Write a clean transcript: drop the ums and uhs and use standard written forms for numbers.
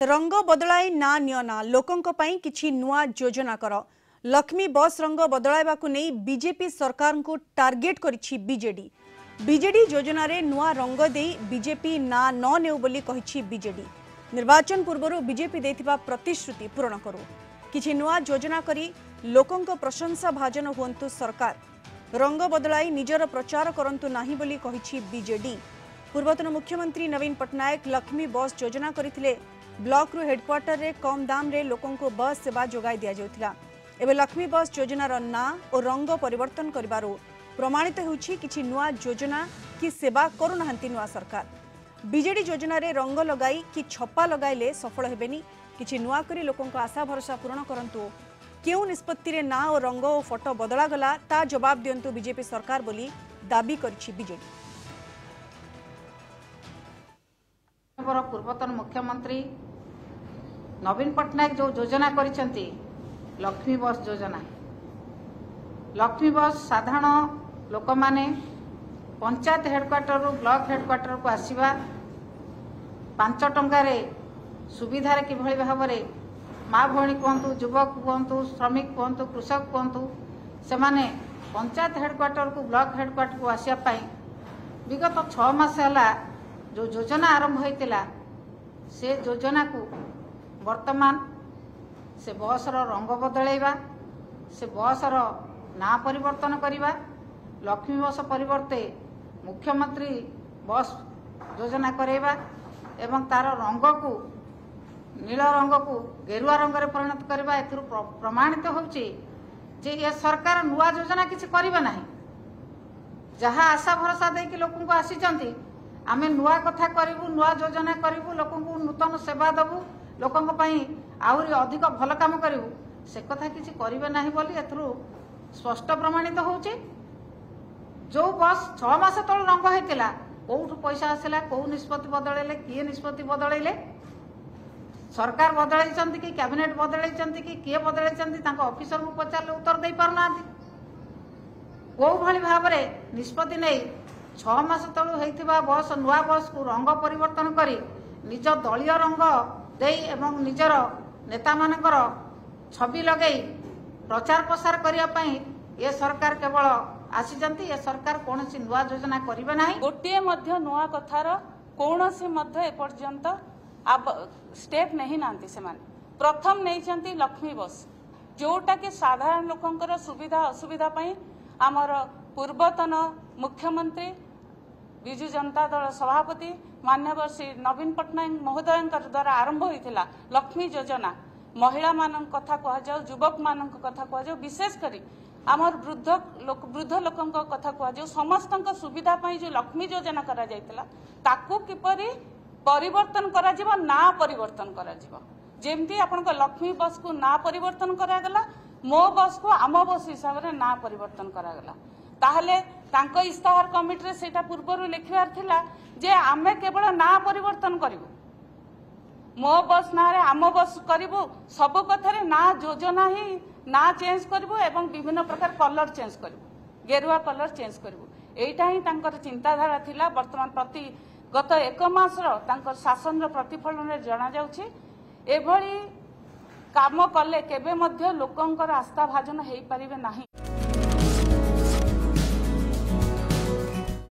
रंग बदलाई ना नियना लोकों पई किछि नुआ योजना कर लक्ष्मी बस रंग बदलाइबाकु नहीं बीजेपी सरकार को टार्गेट करिछि बीजेडी बीजेडी योजना रे नुआ रंग दे बीजेपी ना न नेउ बोली कहिछि बीजेडी निर्वाचन पूर्व बीजेपी देथिबा प्रतिश्रुति पूर्ण करू किछि नुआ योजना करी लोकों प्रशंसा भाजन हुंतु सरकार रंग बदलाई निजर प्रचार करंतु नाही बोली कहिछि बीजेडी पूर्वतन मुख्यमंत्री नवीन पटनायक लक्ष्मी बस योजना करथिले ब्लॉक रु हेडक्वार्टर रे कम दाम रे लोकों को बस सेवा जोगाई दिया जाउथिला एबे लक्ष्मी बस योजनार ना और रंग परिवर्तन करिबारो प्रमाणित होउछि किछि नुआ योजना की सेवा करूनाहंती नुआ सरकार बीजेडी योजना रे रंग लगाई कि छप्पा लगाइले सफल हेबेनी किछि नुआ करी लोकों को आशा भरोसा पूर्ण करंतु केउ निष्पत्ति रे ना और रंग और फोटो बदला गला ता जवाब दियंतु बीजेपी सरकार बोली दाबी करछि बीजेडी पूर्वतन मुख्यमंत्री नवीन पटनायक जो योजना करिसेंती लक्ष्मी बस योजना लक्ष्मी बस साधारण लोक माने पंचायत हेडक्वार्टर रु ब्लॉक हेडक्वार्टर को आसीबा 5 टंका रे सुविधा रे किभଳି भाबरे माँ भौणी कहतु युवक कहतु श्रमिक कहतु कृषक कहतु से माने पंचायत हेडक्वार्टर को ब्लॉक हेडक्वार्टर को आसिया पाई विगत 6 मास है जो योजना आरंभ होता से योजना को वर्तमान से बस रंग बदलैबा से बस ना परिवर्तन करवा लक्ष्मी बस परिवर्ते मुख्यमंत्री बस योजना करैबा एवं तार रंग को नील रंग को गेरुआ रंग रे परिणत करवा एथुर प्रमाणित होउची जे ये सरकार नुआ योजना किछि करिबा नाही जहाँ आशा भरोसा देकी लोकन को आसीचंती आमे नुआ कथा करिवु नुआ योजना करिवु लोकन को नूतन सेवा दबु लोकन पई आउरी अधिक भल काम करिवु से कथा किछि करिबे नाही बोली एथुरु स्पष्ट प्रमाणित होउची जो बस 6 मास तळ रंग हेतिला कोउठु पैसा आसिला को निष्पत्ति बदलैले किए निष्पत्ति बदलैले सरकार बदलैचंती कि कैबिनेट बदलैचंती कि किए बदलैचंती तांको ऑफिसर को पचारले उत्तर देई पारनांती को भली भाबरे निष्पत्ति नै 6 मास तळु हेतिबा बस नुआ बस को रंग परिवर्तन करी निज दलीय रंग देई एवं निजर नेता मानकर छवि लगई प्रचार प्रसार करिया पई ये सरकार केवल आसीजंती ये सरकार कोनसी नुआ योजना करिबे नाही गोटिए मध्य नुआ कथार कोनसी मध्य ए पर्यंत स्टेप नहीं नांती से माने प्रथम नैचंती लक्ष्मी बस जोटा कि साधारण लोकंकर सुविधा असुविधा पई आमर पूर्वतन मुख्यमंत्री विजु जनता दल सभापति माननीय श्री नवीन पटनायक महोदय द्वारा आरंभ होता लक्ष्मी योजना महिला मान कथा कहुँ युवक मान कथा कहुँ विशेषकर आमर वृद्ध लोकों कथा कहुँ समस्त सुविधा जो लक्ष्मी योजना ताकू किपरि परिवर्तन करा ना परिवर्तन करा जेमती आपन लक्ष्मी बस को ना परिवर्तन करागला मो बस को आम बस हिसाब से ना परिवर्तन करागला ताहले तांको इस्ताहार कमिटी सेटा पूर्व लिखबार थिला जे आमे केवल ना परिवर्तन करिवु मो बस ना रे आम बस करिवु सब कथारे ना योजना ही ना चेंज करिवु एवं विभिन्न प्रकार कलर चेंज करिवु गेरुआ कलर चेंज करिवु एटा ही तांकर चिंताधारा थिला वर्तमान प्रति गत 1 मास तांकर शासन रो प्रतिफलन रे जणा जाउछि एभली काम कले केबे मध्य लोकंकर आस्था भाजन हेई परिबे नाही।